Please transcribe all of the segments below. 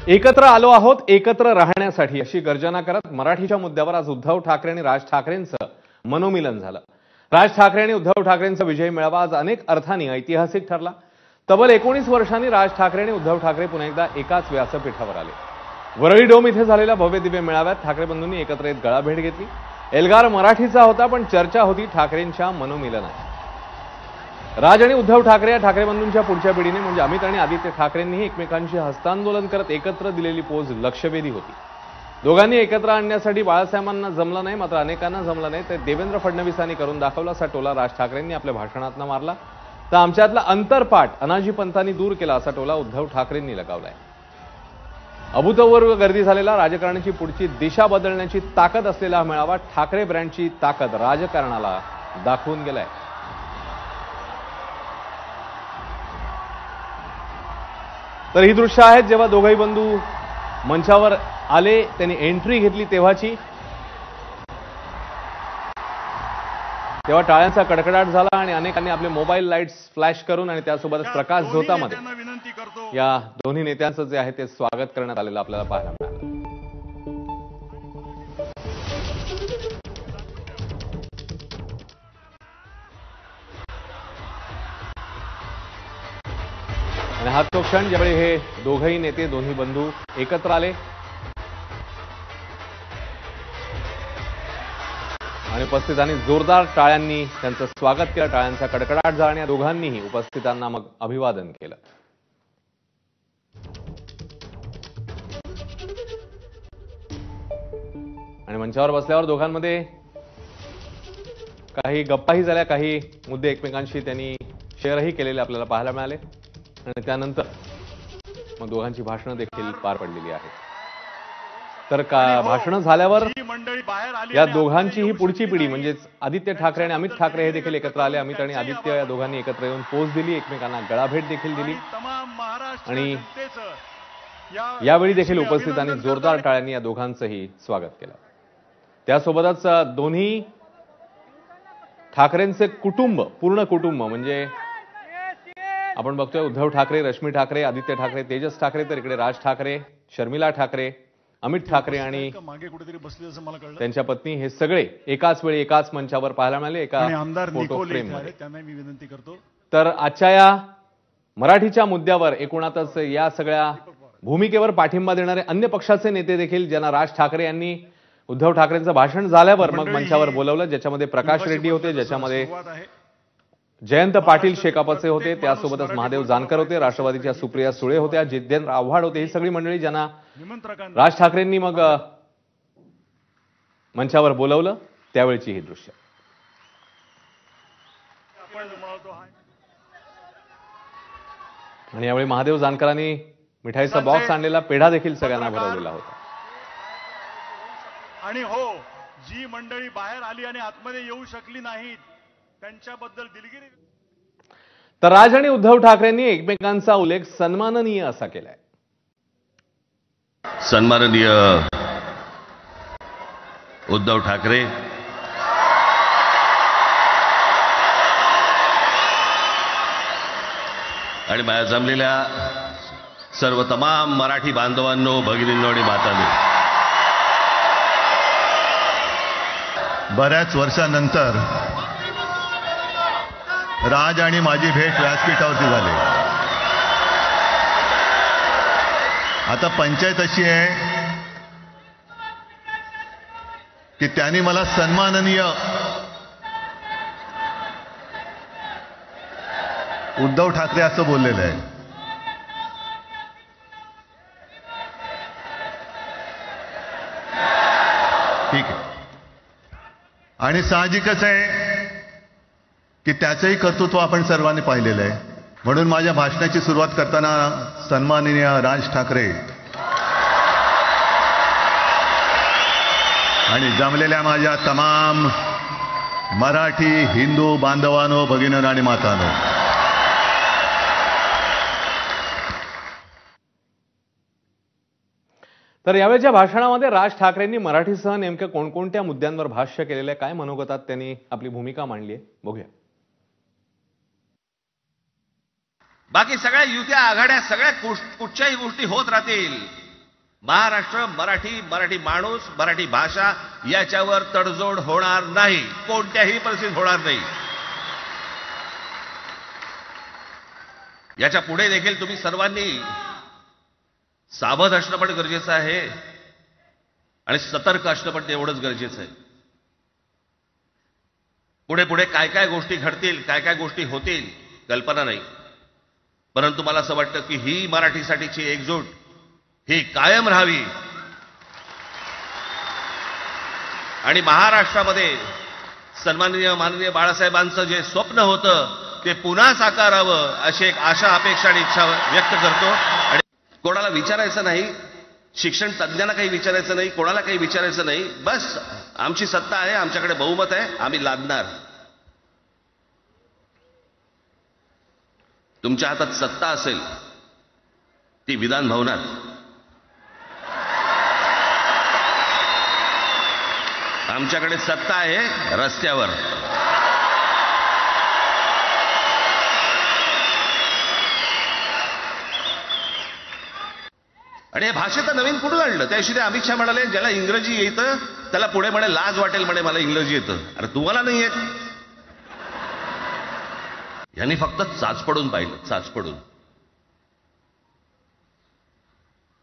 एकत्र आलो आहोत एकत्र राहण्यासाठी अशी गर्जना करत मराठीच्या मुद्द्यावर आज उद्धव ठाकरे आणि राज ठाकरेंचं मनोमिलन झालं। राज ठाकरे आणि उद्धव ठाकरेंचा विजय मेळावा आज अनेक अर्थांनी ऐतिहासिक ठरला। तब्बल 19 वर्षांनी राज ठाकरे आणि उद्धव ठाकरे पुन्हा एकदा एकाच व्यासपीठावर आले। वरळी डोम इथे झालेल्या भव्य दिव्य मेळाव्यात ठाकरे बंधूंनी एकत्र येत गळाभेट घेतली। एल्गार मराठीचा होता पण चर्चा होती ठाकरेंच्या मनोमिलनाची। राज आणि उद्धव ठाकरे या ठाकरे बंधूंच्या पुढच्या पिढीने म्हणजे अमित आणि आदित्य ठाकरेंनीही एकमेकांशी हस्तांदोलन करत एकत्र दिलेली पोज लक्षवेधी होती। दोघांनी एकत्र आणण्यासाठी बाळासाहेबांना जमलं नाही, मात्र अनेकांना जमलं नाही ते देवेंद्र फडणवीसांनी करून दाखवला असा टोला राज ठाकरेंनी आपल्या भाषणातून मारला। तर आमच्यातला अंतरपाठ अनाजी पंतांनी दूर केला असा टोला उद्धव ठाकरेंनी लगावलाय। अभूतपूर्व गर्दी झालेला राजकारणाची पुढची दिशा बदलण्याची ताकद असलेला हा मेळावा ठाकरे ब्रँडची ताकद राजकारणाला दाखवून गेलाय। तर ही दृश्य आहेत जेव्हा दोघंही बंधू मंचावर आले, त्यांनी एंट्री घेतली तेव्हाची। तेव्हा टाळ्यांचा कडकडाट झाला आणि अनेकांनी आपले मोबाईल लाईट्स फ्लॅश करून आणि त्यासोबतच प्रकाश झोतामध्ये या दोन्ही नेत्यांचं जे आहे ते स्वागत करण्यात आलेलं आपल्याला पाहायला मिळालं। आणि हा तो क्षण ज्यावेळी हे दोघंही नेते दोन्ही बंधू एकत्र आले आणि उपस्थितांनी जोरदार टाळ्यांनी त्यांचं स्वागत केलं। टाळ्यांचा कडकडाट झाला आणि या दोघांनीही उपस्थितांना मग अभिवादन केलं। आणि मंचावर बसल्यावर दोघांमध्ये काही गप्पाही झाल्या, काही मुद्दे एकमेकांशी त्यांनी शेअरही केलेले आपल्याला पाहायला मिळाले आणि त्यानंतर मग दोघांची भाषणं देखील पार पडलेली आहेत। तर भाषणं झाल्यावर या दोघांची ही पुढची पिढी म्हणजेच आदित्य ठाकरे आणि अमित ठाकरे हे देखील एकत्र आले। अमित आणि आदित्य या दोघांनी एकत्र येऊन पोच दिली, एकमेकांना गळाभेट देखील दिली आणि यावेळी देखील उपस्थितांनी जोरदार टाळ्यांनी या दोघांचंही स्वागत केलं। त्यासोबतच दोन्ही ठाकरेंचे कुटुंब, पूर्ण कुटुंब म्हणजे आपण बघतोय उद्धव ठाकरे, रश्मी ठाकरे, आदित्य ठाकरे, तेजस ठाकरे, तर इकडे राज ठाकरे, शर्मिला ठाकरे, अमित ठाकरे आणि त्यांच्या पत्नी हे सगळे एकाच वेळी एकाच मंचावर पाहायला मिळाले एका फोटो फ्रेममध्ये। तर आजच्या या मराठीच्या मुद्द्यावर एकूणातच या सगळ्या भूमिकेवर पाठिंबा देणारे अन्य पक्षाचे नेते देखील ज्यांना राज ठाकरे यांनी उद्धव ठाकरेंचं भाषण झाल्यावर मग मंचावर बोलवलं, ज्याच्यामध्ये प्रकाश रेड्डी होते, ज्याच्यामध्ये जयंत पाटील शेकापचे होते, त्यासोबतच महादेव जानकर होते, राष्ट्रवादीच्या सुप्रिया सुळे होत्या, जितेंद्र आव्हाड होते, ही सगळी मंडळी ज्यांना राज ठाकरेंनी मग मंचावर बोलवलं त्यावेळची ही दृश्य। आणि यावेळी महादेव जानकरांनी मिठाईचा बॉक्स आणलेला, पेढा देखील सगळ्यांना भरवलेला होता। आणि हो, जी मंडळी बाहेर आली आणि आतमध्ये येऊ शकली नाहीत त्यांच्याबद्दल दिलगिरी। तर राज आणि उद्धव ठाकरेंनी एकमेकांचा उल्लेख सन्माननीय असा केलाय। सन्माननीय उद्धव ठाकरे, आणि माझ्या जमलेल्या सर्व तमाम मराठी बांधवांनो, भगिनींनो आणि मातांनो, बऱ्याच वर्षानंतर राज आणि माझी भेट व्यासपीठावरती झाली। आता पंचायत अशी आहे की त्यांनी मला सन्माननीय उद्धव ठाकरे असं बोललेलं आहे। ठीक आहे, आणि साहजिकच आहे की त्याचंही कर्तृत्व आपण सर्वांनी पाहिलेलं आहे। म्हणून माझ्या भाषणाची सुरुवात करताना सन्माननीय राज ठाकरे आणि जमलेल्या माझ्या तमाम मराठी हिंदू बांधवांनो, भगिनींनो आणि मातांनो, तर यावेळच्या भाषणामध्ये राज ठाकरेंनी मराठीसह नेमक्या कोणकोणत्या मुद्द्यांवर भाष्य केलेलं आहे, काय मनोगतात त्यांनी आपली भूमिका मांडली आहे, बघूया। बाकी सगळ्या युत्या आघाड्या सगळ्या कुठच्याही गोष्टी होत राहतील, महाराष्ट्र, मराठी माणूस, मराठी भाषा याच्यावर तडजोड होणार नाही, कोणत्याही परिस्थितीत होणार नाही. याच्या पुढे देखील तुम्ही सर्वांनी सावध असणं पण गरजेचं आहे आणि सतर्क असणं पण तेवढंच गरजेचं आहे. पुढे पुढे काय काय गोष्टी घडतील, काय काय गोष्टी होतील कल्पना नाही, परंतु मला असं वाटतं की ही मराठीसाठीची एकजूट ही कायम राहावी आणि महाराष्ट्रामध्ये माननीय बाळासाहेबांचं जे स्वप्न होतं ते पुन्हा साकारावं अशी एक आशा, अपेक्षा आणि इच्छा व्यक्त करतो. आणि कोणाला विचारायचं नाही, शिक्षण तज्ञांना काही विचारायचं नाही, कोणाला काही विचारायचं नाही. बस आमची सत्ता आहे, आमच्याकडे बहुमत आहे, आम्ही लादणार. तुमच्या हातात सत्ता असेल ती विधान भवनात, आमच्याकडे सत्ता आहे रस्त्यावर. आणि हे भाषेचं नवीन कुठून आणलं? त्या दिवशी अमित शहा म्हणाले ज्याला इंग्रजी येतं त्याला पुढे म्हणे लाज वाटेल, म्हणे मला इंग्रजी येतं. अरे तुम्हाला नाही येत. यांनी फक्त चाचपडून पाहिलं, चाचपडून.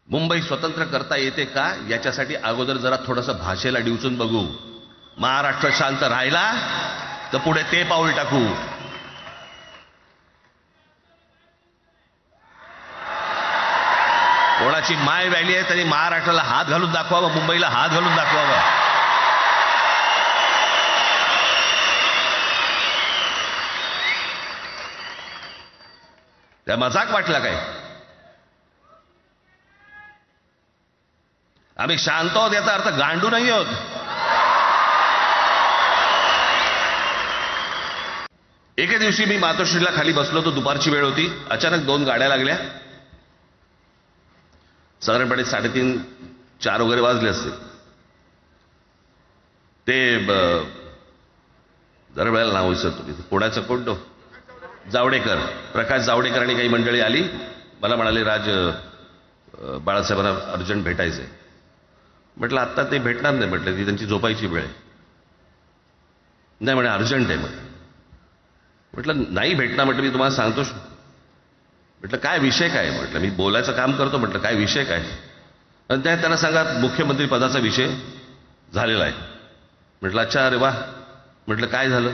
मुंबई स्वतंत्र करता येते का याच्यासाठी अगोदर जरा थोडंसं भाषेला डिवचून बघू. महाराष्ट्र शांत राहिला तर पुढे ते पाऊल टाकू. कोणाची माय व्हॅली आहे त्यांनी महाराष्ट्राला हात घालून दाखवावं, मुंबईला हात घालून दाखवावं. त्या मजाक वाटला काय? आम्ही शांत आहोत याचा अर्थ गांडू नाही आहोत. एके दिवशी मी मातोश्रीला खाली बसलो होतो, दुपारची वेळ होती. अचानक 2 गाड्या लागल्या. साधारणपणे 3:30-4 वगैरे वाजले असते. ते जरा वेळेला नाव विसरतो मी, पुण्याचं कोणतो जावडेकर, प्रकाश जावडेकर आणि काही मंडळी आली. मला म्हणाले राज बाळासाहेबांना अर्जंट भेटायचंय. म्हटलं आत्ता ते भेटणार नाही, म्हटलं ती त्यांची झोपायची वेळ आहे. नाही म्हणे अर्जंट आहे. म्हटलं नाही भेटणार. म्हटलं मी तुम्हाला सांगतो. म्हटलं काय विषय काय? म्हटलं मी बोलायचं काम करतो. म्हटलं काय विषय काय? आणि त्यांना सांगा मुख्यमंत्री पदाचा विषय झालेला आहे. म्हटलं अच्छा, अरे वा. म्हटलं काय झालं?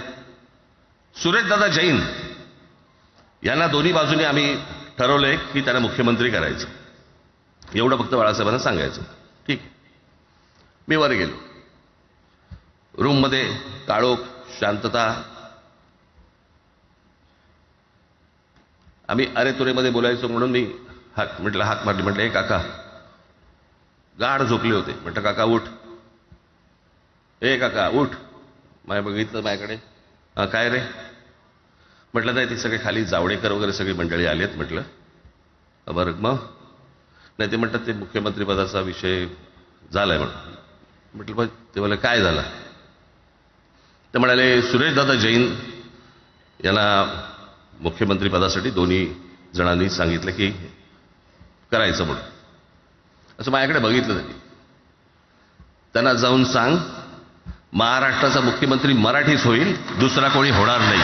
सुरेशदादा जैन यांना दोन्ही बाजूने आम्ही ठरवलंय की त्यांना मुख्यमंत्री करायचं. एवढं फक्त बाळासाहेबांना सांगायचं. ठीक. मी वर गेलो. रूममध्ये काळोख, शांतता. आम्ही अरे तुरेमध्ये बोलायचो म्हणून मी हाक मारली. म्हटलं हे काका गाढ झोपले होते. म्हटलं काका उठ. ए काका उठ. बघितलं माझ्याकडे. काय रे? म्हटलं नाही ते सगळे खाली जावडेकर वगैरे सगळी मंडळी आलेत. म्हटलं बरं मग? नाही ते म्हणतात ते मुख्यमंत्री पदाचा विषय झालाय म्हणून. म्हटलं ते मला काय झालं? ते म्हणाले सुरेशदादा जैन यांना मुख्यमंत्री पदासाठी दोन्ही जणांनी सांगितलं की करायचं म्हणून. असं माझ्याकडे बघितलं त्यांनी. त्यांना जाऊन सांग महाराष्ट्राचा मुख्यमंत्री मराठीच होईल, दुसरा कोणी होणार नाही.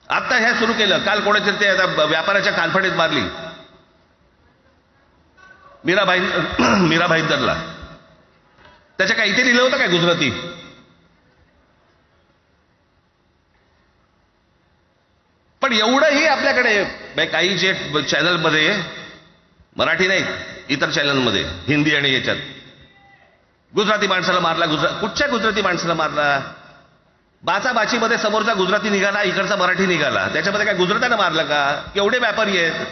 आता हे सुरू केलं. काल कोणाच्या ते व्यापाऱ्याच्या कानफडीत मारली मीरा भाईंदरला. त्याच्या काय इथे लिहिलं होतं काय गुजराती? पण एवढंही आपल्याकडे काही जे चॅनलमध्ये मराठी नाही इतर चॅनलमध्ये हिंदी आणि याच्यात गुजराती माणसाला मारला. कुठच्या गुजराती माणसाला मारला? बाचाबाचीमध्ये समोरचा गुजराती निघाला, इकडचा मराठी निघाला. त्याच्यामध्ये काय गुजरात्यानं मारलं का? केवढे व्यापारी आहेत.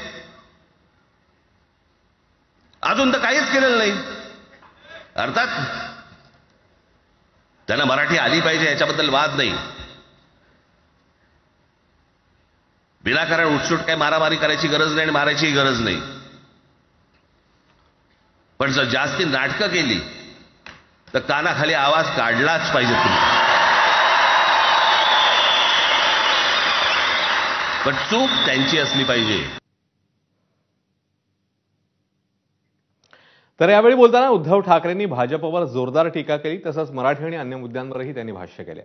अजून तर काहीच केलेलं नाही. अर्थात त्यांना मराठी आली पाहिजे याच्याबद्दल वाद नाही. विनाकारण उठसूट काय मारामारी करायची गरज नाही आणि मारायची गरज नाही. पण जर जास्ती नाटकं केली तर कानाखाली आवाज काढलाच पाहिजे तुम्ही. पण चूक त्यांची असली पाहिजे. तर यावेळी बोलताना उद्धव ठाकरेंनी भाजपवर जोरदार टीका केली, तसंच मराठी आणि अन्य मुद्द्यांवरही त्यांनी भाष्य केले.